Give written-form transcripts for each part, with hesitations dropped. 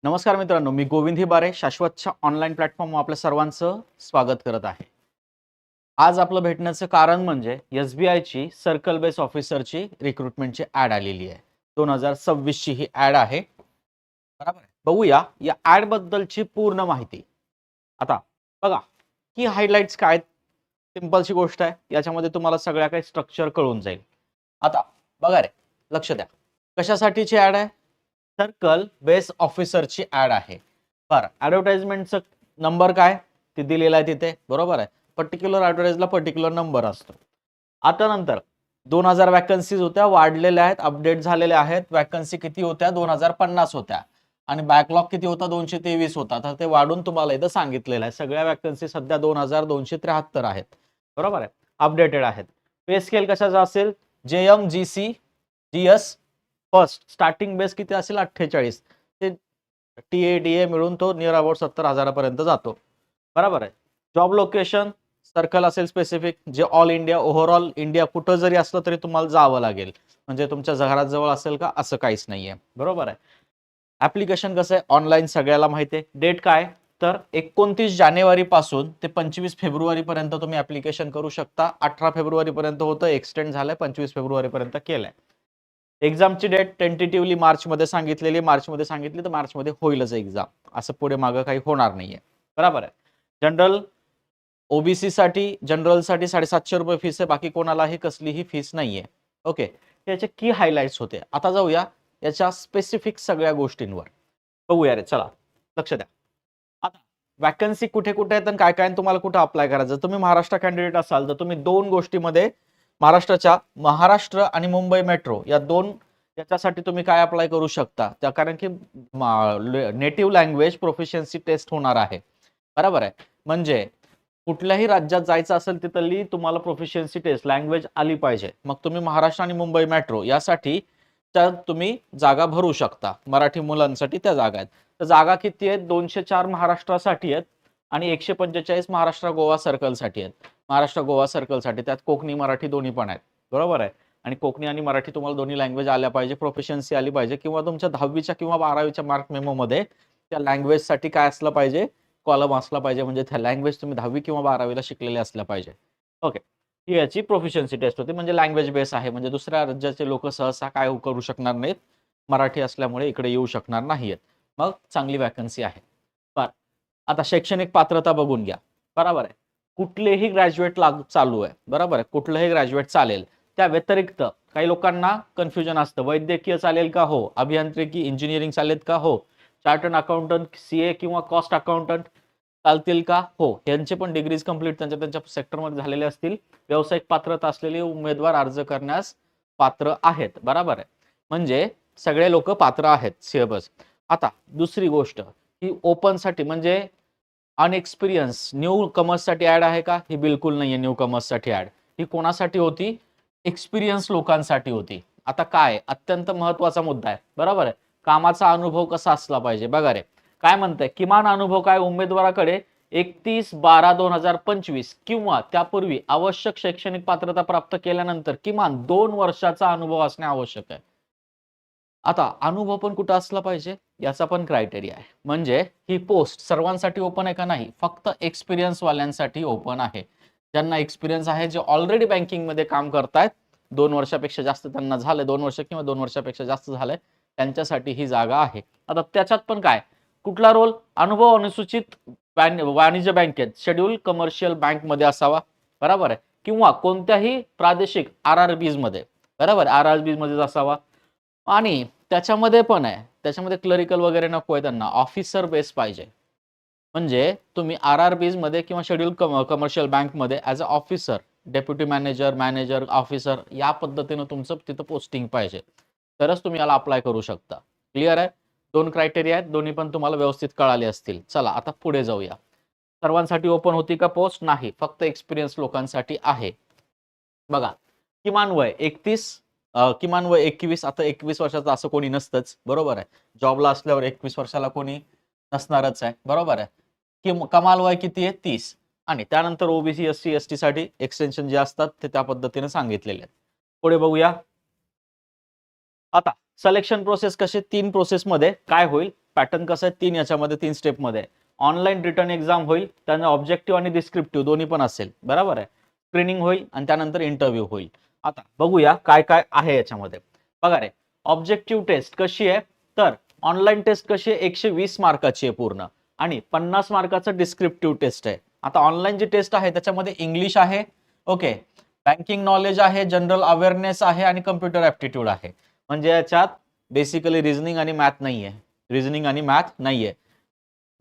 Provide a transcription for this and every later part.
नमस्कार मित्रांनो, मी गोविंद हिबारे शाश्वतच्या ऑनलाईन प्लॅटफॉर्मवर आपल्या सर्वांचं स्वागत करत आहे. आज आपलं भेटण्याचं कारण म्हणजे SBI ची सर्कल बेस ऑफिसरची रिक्रुटमेंटची ॲड आलेली आहे. 2026 ची ही ॲड आहे. बरोबर आहे. बघूया या ॲड बद्दलची पूर्ण माहिती. आता बघा, की हायलाइट्स काय आहेत? सिंपलची गोष्ट आहे. याच्यामध्ये तुम्हाला सगळ्या काही स्ट्रक्चर कळून जाईल. आता बघा रे, लक्ष द्या. कशासाठीची ॲड आहे? सर्कल बेस ऑफिसरची ॲड आहे. बरं, ॲडव्हर्टाइजमेंटचं नंबर काय ते दिलेला आहे तिथे, बरोबर आहे. पर्टिक्युलर ॲडव्हर्टाइजला पर्टिक्युलर नंबर असतो. आता नंतर 2000 वॅकन्सीज होत्या, वाढलेल्या आहेत, अपडेट झालेल्या आहेत. वॅकन्सी किती होत्या? 2050 होत्या आणि बॅकलॉग किती होता? 223 होता. तर ते वाढून तुम्हाला इथं सांगितलेलं आहे. सगळ्या वॅकन्सी सध्या 2273 आहेत, बरोबर आहे, अपडेटेड आहेत. पे स्केल कशाचा असेल? JMGC GS first starting base किती असेल? 48. ते TA मिळून तो नियर अबाउट 70,000 पर्यंत जातो, बरोबर आहे. जॉब लोकेशन सर्कल असेल स्पेसिफिक, जे ऑल इंडिया ओव्हरऑल इंडिया कुठं जरी असलं तरी तुम्हाला जावं लागेल. म्हणजे तुमच्या घराजवळ असेल का असं काहीच नाहीये, बरोबर आहे. ऍप्लिकेशन कसं आहे? ऑनलाईन, सगळ्याला माहिती आहे. डेट काय? तर 29 जानेवारी पासून ते 25 फेब्रुवारी पर्यंत तुम्ही ऍप्लिकेशन करू शकता. 18 फेब्रुवारी पर्यंत होतं, एक्सटेंड झालंय, 25 फेब्रुवारी पर्यंत केलंय. एक्झामची डेट टेंटेटिव्हली मार्चमध्ये सांगितलेली, मार्चमध्ये सांगितली तर मार्चमध्ये होईलच एक्झाम, असं पुढे मागं काही होणार नाहीये, बरोबर आहे. जनरल ओबीसी साठी, जनरल साठी 750 रुपये फीस आहे, बाकी कोणालाही कसलीही फीस नाहीये. ओके, याचे की हायलाइट्स होते. आता जाऊया याच्या स्पेसिफिक सगळ्या गोष्टींवर. बघूया रे, चला लक्ष द्या. आता वॅकन्सी कुठे कुठे आहेत आणि काय काय तुम्हाला कुठे अप्लाय करायचं? तुम्ही महाराष्ट्र कॅन्डिडेट असाल तर तुम्ही दोन गोष्टीमध्ये महाराष्ट्राच्या महाराष्ट्र आणि मुंबई मेट्रो या दोन याच्यासाठी तुम्ही काय अप्लाय करू शकता त्या, कारण की नेटिव्ह लँग्वेज प्रोफिशियन्सी टेस्ट होणार आहे, बरोबर आहे. म्हणजे कुठल्याही राज्यात जायचं असेल तिथली तुम्हाला प्रोफिशियन्सी टेस्ट लँग्वेज आली पाहिजे. मग तुम्ही महाराष्ट्र आणि मुंबई मेट्रो यासाठी त्या तुम्ही जागा भरू शकता. मराठी मुलांसाठी त्या जागा आहेत. तर जागा किती आहेत? 204 महाराष्ट्रासाठी आहेत आणि 145 महाराष्ट्र गोवा सर्कलसाठी आहेत. महाराष्ट्र गोवा सर्कलसाठी त्यात कोकणी मराठी दोन्ही पण आहेत, बरोबर आहे. आणि कोकणी आणि मराठी तुम्हाला दोन्ही लँग्वेज आल्या पाहिजे, प्रोफिशियन्सी आली पाहिजे, किंवा तुमच्या 10वीच्या किंवा 12वीच्या मार्क मेमो मध्ये त्या लँग्वेजसाठी काय असलं पाहिजे? कॉलम असला पाहिजे. म्हणजे त्या लँग्वेज तुम्ही 10वी किंवा 12वीला शिकलेले असल्या पाहिजे. ओके, ही याची प्रोफिशियन्सी टेस्ट होती. म्हणजे लँग्वेज बेस आहे. म्हणजे दुसऱ्या राज्याचे लोक सहसा काय करू शकणार नाहीत, मराठी असल्यामुळे इकडे येऊ शकणार नाहीत. मग चांगली वॅकन्सी आहे. पण आता शैक्षणिक पात्रता बघून घ्या, बरोबर आहे. कुठलेही ग्रॅज्युएट चालू आहे, बरोबर आहे. कुठलंही ग्रॅज्युएट चालेल. त्या व्यतिरिक्त काही लोकांना कन्फ्युजन असतं, वैद्यकीय चालेल का? हो. अभियांत्रिकी इंजिनिअरिंग चालेल का? हो. चार्टर्ड अकाउंटंट, CA किंवा कॉस्ट अकाउंटंट चालतील का? हो. यांचे पण डिग्रीज कंप्लीट त्यांच्या त्यांच्या सेक्टरमध्ये झालेले असतील. व्यावसायिक पात्रता असलेले उमेदवार अर्ज करण्यास पात्र आहेत, बरोबर आहे. म्हणजे सगळे लोक पात्र आहेत, सिलेबस. आता दुसरी गोष्ट, ही ओपन साठी म्हणजे अनएक्सपिरियन्स न्यू कमर्स साठी ऍड आहे का? ही बिलकुल नाहीये न्यू कमर्स साठी ऍड. ही कोणासाठी होती? एक्सपिरियन्स लोकांसाठी होती. आता काय अत्यंत महत्वाचा मुद्दा आहे, बरोबर आहे. कामाचा अनुभव कसा असला पाहिजे? बघा रे, काय म्हणतंय? किमान अनुभव काय? उमेदवाराकडे 31/12/2025 किंवा त्यापूर्वी आवश्यक शैक्षणिक पात्रता प्राप्त केल्यानंतर किमान 2 वर्षाचा अनुभव असणे आवश्यक आहे. आता अनुभव पण कुठं असला पाहिजे याचा पण क्रायटेरिया आहे. म्हणजे ही पोस्ट सर्वांसाठी ओपन आहे का? नाही, फक्त एक्सपिरियन्स वाल्यांसाठी ओपन आहे. ज्यांना एक्सपिरियन्स आहे, जे ऑलरेडी बँकिंग मध्ये काम करतायत, 2 वर्षापेक्षा जास्त त्यांना झालं, 2 वर्ष किंवा 2 वर्षापेक्षा जास्त झालंय, त्यांच्यासाठी ही जागा आहे. आता त्याच्यात पण काय, कुठला रोल? अनुभव अनुसूचित वाणिज्य बँकेत शेड्यूल कमर्शियल बँक मध्ये असावा, बरोबर आहे. किंवा कोणत्याही प्रादेशिक RRBs मध्ये, बरोबर, RRBs मध्येच असावा. आणि त्याच्यामध्ये पण आहे, त्याच्यामध्ये क्लरिकल वगैरे नको आहे त्यांना, ऑफिसर बेस पाहिजे. म्हणजे तुम्ही RRBs मध्ये किंवा शेड्यूल कमर्शियल बँक मध्ये as a officer, deputy manager, manager, officer या पद्धतीने तुमचं तिथं पोस्टिंग पाहिजे, तरच तुम्ही याला अप्लाय करू शकता. क्लिअर आहे? 2 क्रायटेरिया आहेत, दोन्ही पण तुम्हाला व्यवस्थित कळाले असतील. चला आता पुढे जाऊया. सर्वांसाठी ओपन होती का पोस्ट? नाही, फक्त एक्सपिरियन्स लोकांसाठी आहे. बघा, किमान वय 31, किमान वय 21. आता 21 वर्षाचं असं कोणी नसतंच, बरोबर आहे. जॉबला असल्यावर 21 वर्षाला कोणी नसणारच आहे, बरोबर आहे. कमाल वय किती आहे? 30. आणि त्यानंतर ओबीसी, SC, ST साठी एक्सटेन्शन जे असतात ते त्या पद्धतीने सांगितलेले आहेत. पुढे बघूया. आता सिलेक्शन प्रोसेस कशी? 3 प्रोसेस मध्ये काय होईल? पॅटर्न कसं आहे, 3 याच्यामध्ये 3 स्टेपमध्ये ऑनलाईन रिटर्न एक्झाम होईल, त्यानंतर ऑब्जेक्टिव्ह आणि डिस्क्रिप्टिव्ह दोन्ही पण असेल, बरोबर आहे. स्क्रीनिंग होईल आणि त्यानंतर इंटरव्ह्यू होईल. आता बघूया काय काय आहे याच्यामध्ये. बघा रे, ऑब्जेक्टिव्ह टेस्ट कशी आहे, तर ऑनलाईन टेस्ट कशी आहे, 120 मार्काची आहे पूर्ण आणि 50 मार्काचं डिस्क्रिप्टिव्ह टेस्ट आहे. आता ऑनलाईन जी टेस्ट आहे त्याच्यामध्ये इंग्लिश आहे, ओके, बँकिंग नॉलेज आहे, जनरल अवेअरनेस आहे आणि कम्प्युटर ऍप्टिट्यूड आहे. म्हणजे याच्यात बेसिकली रिझनिंग आणि मॅथ नाहीये, रिझनिंग आणि मॅथ नाहीये.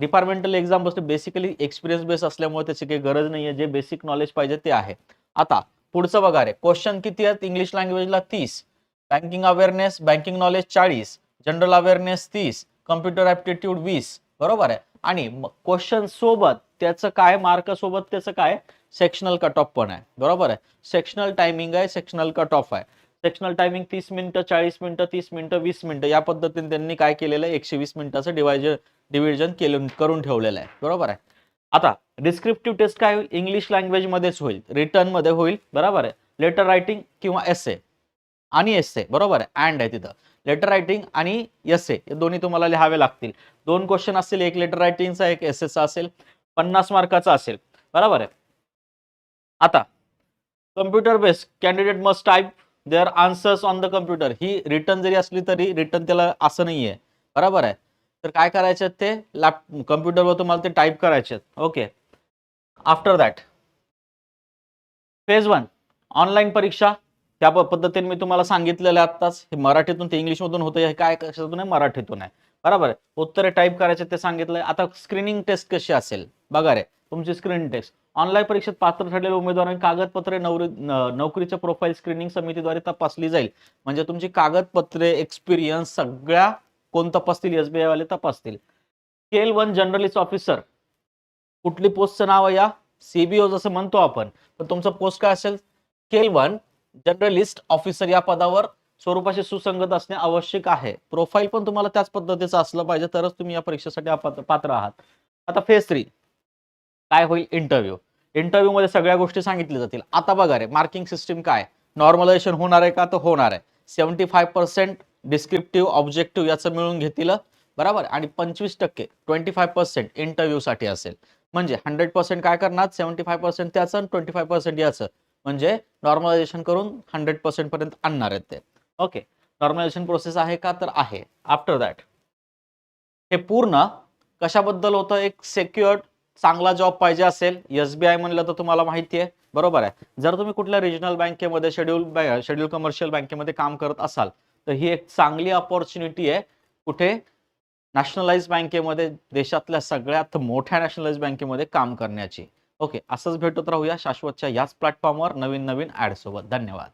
डिपार्टमेंटल एक्झाम बसते, बेसिकली एक्सपिरियन्स बेस असल्यामुळे त्याची काही गरज नाहीये, जे बेसिक नॉलेज पाहिजे ते आहे. आता पुढचं बघा रे, क्वेश्चन किती आहेत इंग्लिश लँग्वेजला 30, banking awareness banking knowledge 40, general awareness 30, computer aptitude 20, बरोबर आहे. आणि क्वेश्चन सोबत त्याचं काय, मार्क सोबत त्याचं काय, सेक्शनल कट ऑफ पण आहे, बरोबर आहे. सेक्शनल टायमिंग आहे, सेक्शनल कट ऑफ आहे. सेक्शनल टायमिंग 30 मिनिटं, 40 मिनिटं, 30 मिनिटं, 20 मिनिटं या पद्धतीने त्यांनी काय केलेलं आहे, 120 मिनिटाचं डिव्हिजन करून ठेवलेलं आहे, बरोबर आहे. आता डिस्क्रिप्टिव्ह टेस्ट काय होईल, इंग्लिश लँग्वेज मध्येच होईल, रिटर्न मध्ये होईल, बरोबर आहे. लेटर रायटिंग किंवा एसे आणि एसे, बरोबर आहे, अँड आहे तिथं. लेटर रायटिंग आणि एसे हे दोन्ही तुम्हाला लिहावे लागतील. 2 क्वेश्चन असतील, एक लेटर रायटिंगचा एक एसेचा असेल, 50 मार्काचा असेल, बरोबर आहे. आता computer based candidate must type their answers on the computer, ही रिटर्न जरी असली तरी रिटर्न त्याला असं नाहीये, बरोबर आहे. तर काय करायचे ते, कम्प्युटरवर तुम्हाला ते टाईप करायचे, okay. After that phase 1 online परीक्षा, त्या पद्धतीने मी तुम्हाला सांगितलेलं आत्ताच. हे मराठीतून ते इंग्लिशमधून होतं, हे काय कशातून आहे, मराठीतून आहे, बरोबर आहे. उत्तरे टाईप करायचे ते सांगितलंय. आता स्क्रीनिंग टेस्ट कशी असेल बघा रे, तुमची स्क्रीनिंग टेस्ट ऑनलाईन परीक्षेत पात्र ठरलेल्या उमेदवारांनी कागदपत्रे नोकरीच्या प्रोफाईल स्क्रीनिंग समितीद्वारे तपासली जाईल. म्हणजे तुमची कागदपत्रे, एक्सपिरियन्स सगळ्या कोण तपासतील, एसबीआय वाले तपासतील. स्केल 1 जर्नलिस्ट ऑफिसर, कुठली पोस्टचं नाव आहे या, सीबीओ जसं म्हणतो आपण, तर तुमचं पोस्ट काय असेल, स्केल 1 जर्नलिस्ट ऑफिसर या पदावर स्वरूपाशी सुसंगत असणे आवश्यक आहे. प्रोफाईल पण तुम्हाला त्याच पद्धतीचं असलं पाहिजे, तरच तुम्ही या परीक्षेसाठी पात्र आहात. आता फेज 3 काय होईल, इंटरव्ह्यू. इंटरव्ह्यू मध्ये सगळ्या गोष्टी सांगितल्या जातील. आता बघा रे, मार्किंग सिस्टीम काय, नॉर्मलायझेशन होणार आहे का, तर होणार आहे. 75% डिस्क्रिप्टिव्ह ऑब्जेक्टिव्ह याचं मिळून घेतील, बरोबर, आणि 25% 25% इंटरव्ह्यू साठी असेल. म्हणजे 100% काय करणार, 75% त्याचं आणि 25% याचं, म्हणजे नॉर्मलायझेशन करून 100% पर्यंत आणणार आहेत ते, ओके. नॉर्मलायझेशन प्रोसेस आहे का, तर आहे. आफ्टर दॅट हे पूर्ण कशाबद्दल होतं, एक सेक्युअर्ड चांगला जॉब पाहिजे असेल, एसबीआय म्हणलं तर तुम्हाला माहिती आहे, बरोबर आहे. जर तुम्ही कुठल्या रिजनल बँकेमध्ये, शेड्यूल कमर्शियल बँकेमध्ये काम करत असाल, तर ही एक चांगली अपॉर्च्युनिटी आहे. कुठे, नॅशनलाइज बँकेमध्ये, देशातल्या सगळ्यात मोठ्या नॅशनलाइज बँकेमध्ये काम करण्याची, ओके. असंच भेटत राहूया शाश्वतच्या याच प्लॅटफॉर्मवर नवीन नवीन ऍड सोबत. धन्यवाद.